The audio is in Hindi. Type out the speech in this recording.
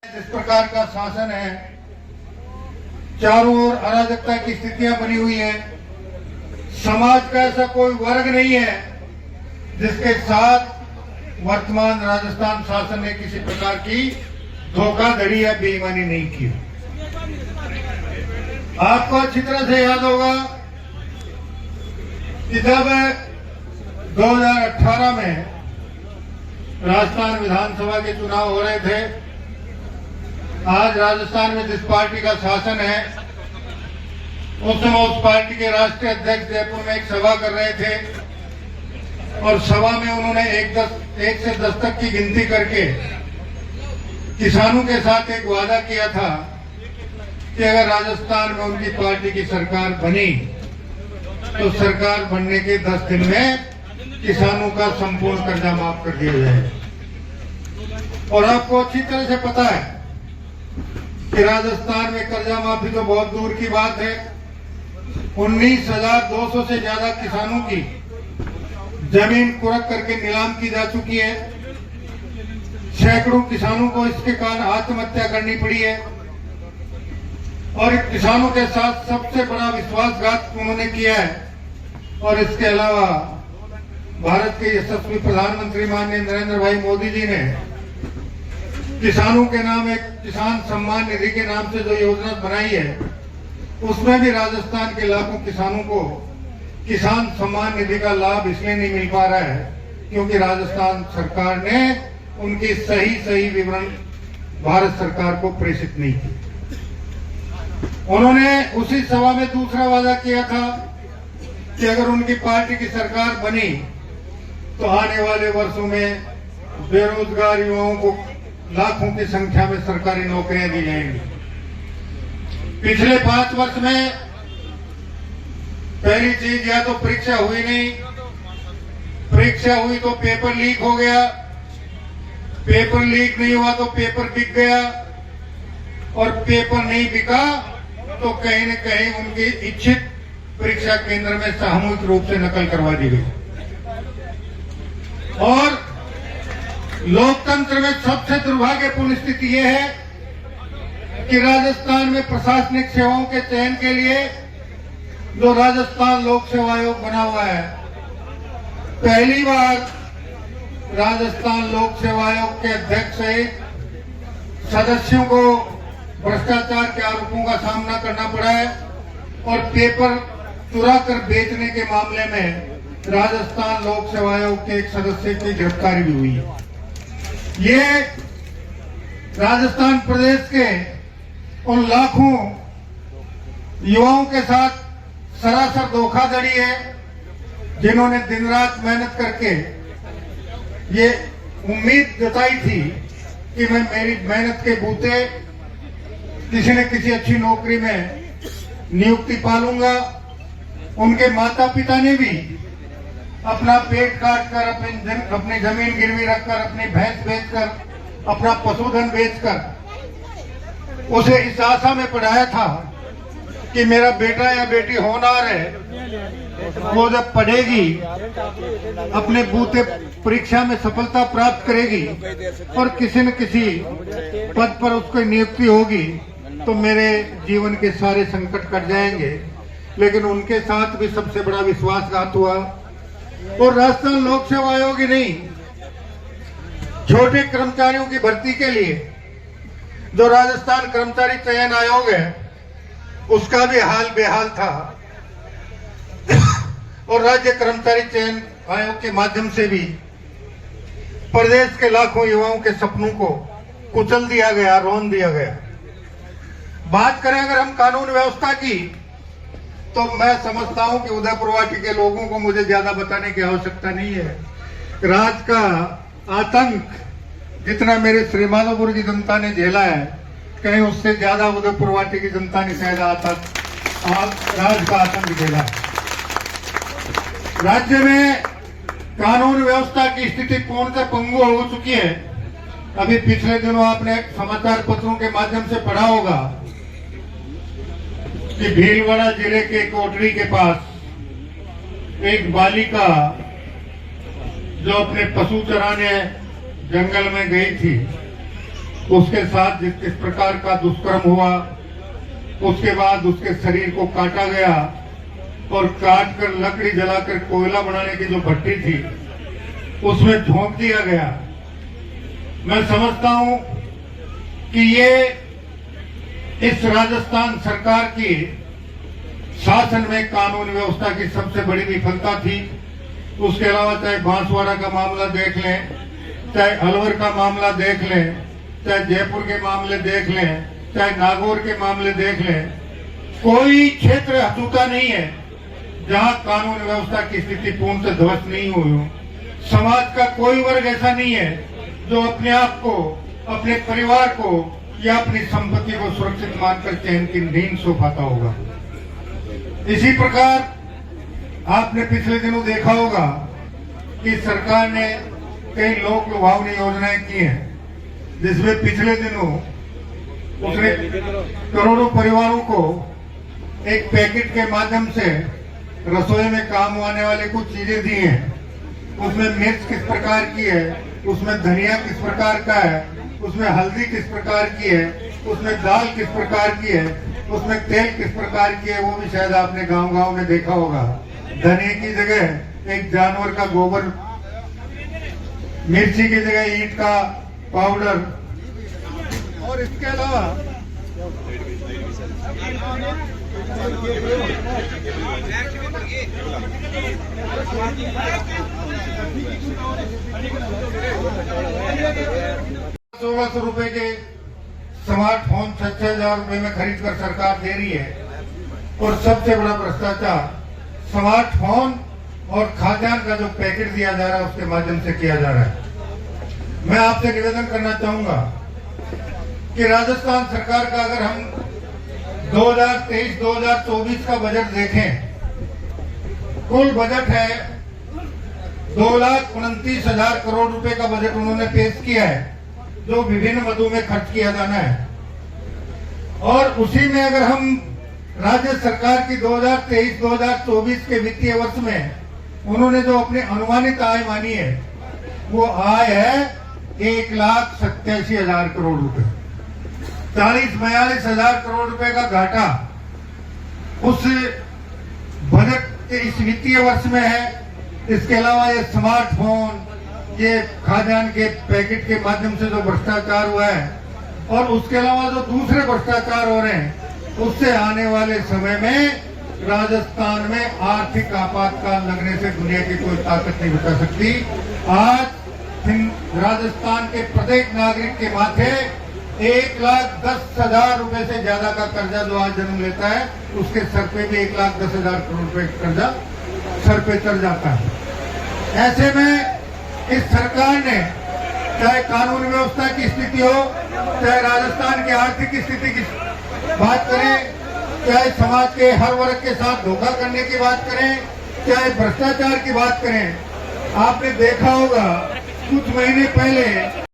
जिस प्रकार का शासन है, चारों ओर अराजकता की स्थितियां बनी हुई है। समाज का ऐसा कोई वर्ग नहीं है जिसके साथ वर्तमान राजस्थान शासन ने किसी प्रकार की धोखाधड़ी या बेईमानी नहीं की। आपको अच्छी तरह से याद होगा कि जब 2018 में राजस्थान विधानसभा के चुनाव हो रहे थे, आज राजस्थान में जिस पार्टी का शासन है, उस समय उस पार्टी के राष्ट्रीय अध्यक्ष जयपुर में एक सभा कर रहे थे और सभा में उन्होंने एक से 10 तक की गिनती करके किसानों के साथ एक वादा किया था कि अगर राजस्थान में उनकी पार्टी की सरकार बनी तो सरकार बनने के 10 दिन में किसानों का संपूर्ण कर्जा माफ कर दिया जाए। और आपको अच्छी तरह से पता है कि राजस्थान में कर्जा माफी तो बहुत दूर की बात है। 19,200 से ज्यादा किसानों की जमीन कुर्क करके नीलाम की जा चुकी है। सैकड़ों किसानों को इसके कारण आत्महत्या करनी पड़ी है और किसानों के साथ सबसे बड़ा विश्वासघात उन्होंने किया है। और इसके अलावा भारत के यशस्वी प्रधानमंत्री माननीय नरेंद्र भाई मोदी जी ने किसानों के नाम एक किसान सम्मान निधि के नाम से जो योजना बनाई है, उसमें भी राजस्थान के लाखों किसानों को किसान सम्मान निधि का लाभ इसलिए नहीं मिल पा रहा है क्योंकि राजस्थान सरकार ने उनकी सही विवरण भारत सरकार को प्रेषित नहीं किया। उन्होंने उसी सभा में दूसरा वादा किया था कि अगर उनकी पार्टी की सरकार बनी तो आने वाले वर्षों में बेरोजगार युवाओं को लाखों की संख्या में सरकारी नौकरियां दी जाएंगी। पिछले 5 वर्ष में पहली चीज या तो परीक्षा हुई नहीं, परीक्षा हुई तो पेपर लीक हो गया, पेपर लीक नहीं हुआ तो पेपर बिक गया और पेपर नहीं बिका तो कहीं न कहीं उनकी इच्छित परीक्षा केंद्र में सामूहिक रूप से नकल करवा दी गई। और लोकतंत्र में सबसे दुर्भाग्यपूर्ण स्थिति यह है कि राजस्थान में प्रशासनिक सेवाओं के चयन के लिए जो राजस्थान लोक सेवा आयोग बना हुआ है, पहली बार राजस्थान लोक सेवा आयोग के अध्यक्ष सहित सदस्यों को भ्रष्टाचार के आरोपों का सामना करना पड़ा है और पेपर चुरा कर बेचने के मामले में राजस्थान लोक सेवा आयोग के एक सदस्य की गिरफ्तारी भी हुई है। ये राजस्थान प्रदेश के उन लाखों युवाओं के साथ सरासर धोखाधड़ी है जिन्होंने दिन रात मेहनत करके ये उम्मीद जताई थी कि मैं मेरी मेहनत के बूते किसी न किसी अच्छी नौकरी में नियुक्ति पालूंगा। उनके माता पिता ने भी अपना पेट काट कर अपनी जमीन गिरवी रखकर, अपनी भैंस बेचकर, अपना पशुधन बेचकर उसे इस आशा में पढ़ाया था कि मेरा बेटा या बेटी होनहार है, वो जब पढ़ेगी अपने बूते परीक्षा में सफलता प्राप्त करेगी और किसी न किसी पद पर उसको नियुक्ति होगी तो मेरे जीवन के सारे संकट कट जाएंगे। लेकिन उनके साथ भी सबसे बड़ा विश्वासघात हुआ और राजस्थान लोक सेवा आयोग ही नहीं, छोटे कर्मचारियों की भर्ती के लिए जो राजस्थान कर्मचारी चयन आयोग है, उसका भी हाल बेहाल था और राज्य कर्मचारी चयन आयोग के माध्यम से भी प्रदेश के लाखों युवाओं के सपनों को कुचल दिया गया, रौंद दिया गया। बात करें अगर हम कानून व्यवस्था की तो मैं समझता हूं कि उदयपुरवाटी के लोगों को मुझे ज्यादा बताने की आवश्यकता नहीं है। राज का आतंक जितना मेरे श्रीमाधोपुर की जनता ने झेला है, कहीं उससे ज्यादा उदयपुरवाटी की जनता ने शायद राज का आतंक झेला। राज्य में कानून व्यवस्था की स्थिति पूर्णतः पंगु हो चुकी है। अभी पिछले दिनों आपने समाचार पत्रों के माध्यम से पढ़ा होगा कि भीलवाड़ा जिले के कोटड़ी के पास एक बालिका जो अपने पशु चराने जंगल में गई थी, उसके साथ किस प्रकार का दुष्कर्म हुआ, उसके बाद उसके शरीर को काटा गया और काट कर लकड़ी जलाकर कोयला बनाने की जो भट्टी थी उसमें झोंक दिया गया। मैं समझता हूं कि ये इस राजस्थान सरकार की शासन में कानून व्यवस्था की सबसे बड़ी विफलता थी। उसके अलावा चाहे बांसवाड़ा का मामला देख लें, चाहे अलवर का मामला देख लें, चाहे जयपुर के मामले देख लें, चाहे नागौर के मामले देख लें, कोई क्षेत्र अछूता नहीं है जहां कानून व्यवस्था की स्थिति पूर्ण से ध्वस्त नहीं हुई हो। समाज का कोई वर्ग ऐसा नहीं है जो अपने आप को, अपने परिवार को या अपनी संपत्ति को सुरक्षित मानकर चैन की नींद सो पाता होगा। इसी प्रकार आपने पिछले दिनों देखा होगा कि सरकार ने कई लोक लुभावनी योजनाएं की हैं, जिसमें पिछले दिनों उसने करोड़ों परिवारों को एक पैकेट के माध्यम से रसोई में काम आने वाले कुछ चीजें दी हैं। उसमें मिर्च किस प्रकार की है, उसमें धनिया किस प्रकार का है, उसमें हल्दी किस प्रकार की है, उसमें दाल किस प्रकार की है, उसमें तेल किस प्रकार की है, वो भी शायद आपने गांव-गांव में देखा होगा। धनिया की जगह एक जानवर का गोबर, मिर्ची की जगह ईंट का पाउडर, और इसके अलावा 1600 रुपए के स्मार्टफोन 6,000 रुपए में खरीद कर सरकार दे रही है। और सबसे बड़ा भ्रष्टाचार स्मार्टफोन और खाद्यान्न का जो पैकेट दिया जा रहा है उसके माध्यम से किया जा रहा है। मैं आपसे निवेदन करना चाहूंगा कि राजस्थान सरकार का अगर हम 2023-2024 का बजट देखें, कुल बजट है 2,29,000 करोड़ रुपए का बजट उन्होंने पेश किया है, जो विभिन्न मदों में खर्च किया जाना है। और उसी में अगर हम राज्य सरकार की 2023-2024 के वित्तीय वर्ष में उन्होंने जो अपनी अनुमानित आय मानी है, वो आय है 1,87,000 करोड़ रुपए। 40-42,000 करोड़ रुपए का घाटा उस बजट के इस वित्तीय वर्ष में है। इसके अलावा ये स्मार्टफोन, ये खाद्यान्न के पैकेट के माध्यम से जो भ्रष्टाचार हुआ है, और उसके अलावा जो दूसरे भ्रष्टाचार हो रहे हैं, उससे आने वाले समय में राजस्थान में आर्थिक आपातकाल लगने से दुनिया की कोई ताकत नहीं बचा सकती। आज राजस्थान के प्रत्येक नागरिक के माथे 1,10,000 रुपए से ज्यादा का कर्जा जो आज जन्म लेता है, उसके सर पे भी 1,10,000 करोड़ रुपए का कर्जा सर पे चढ़ जाता है। ऐसे में इस सरकार ने चाहे कानून व्यवस्था की स्थिति हो, चाहे राजस्थान की आर्थिक स्थिति की बात करें, चाहे समाज के हर वर्ग के साथ धोखा करने की बात करें, चाहे भ्रष्टाचार की बात करें, आपने देखा होगा कुछ महीने पहले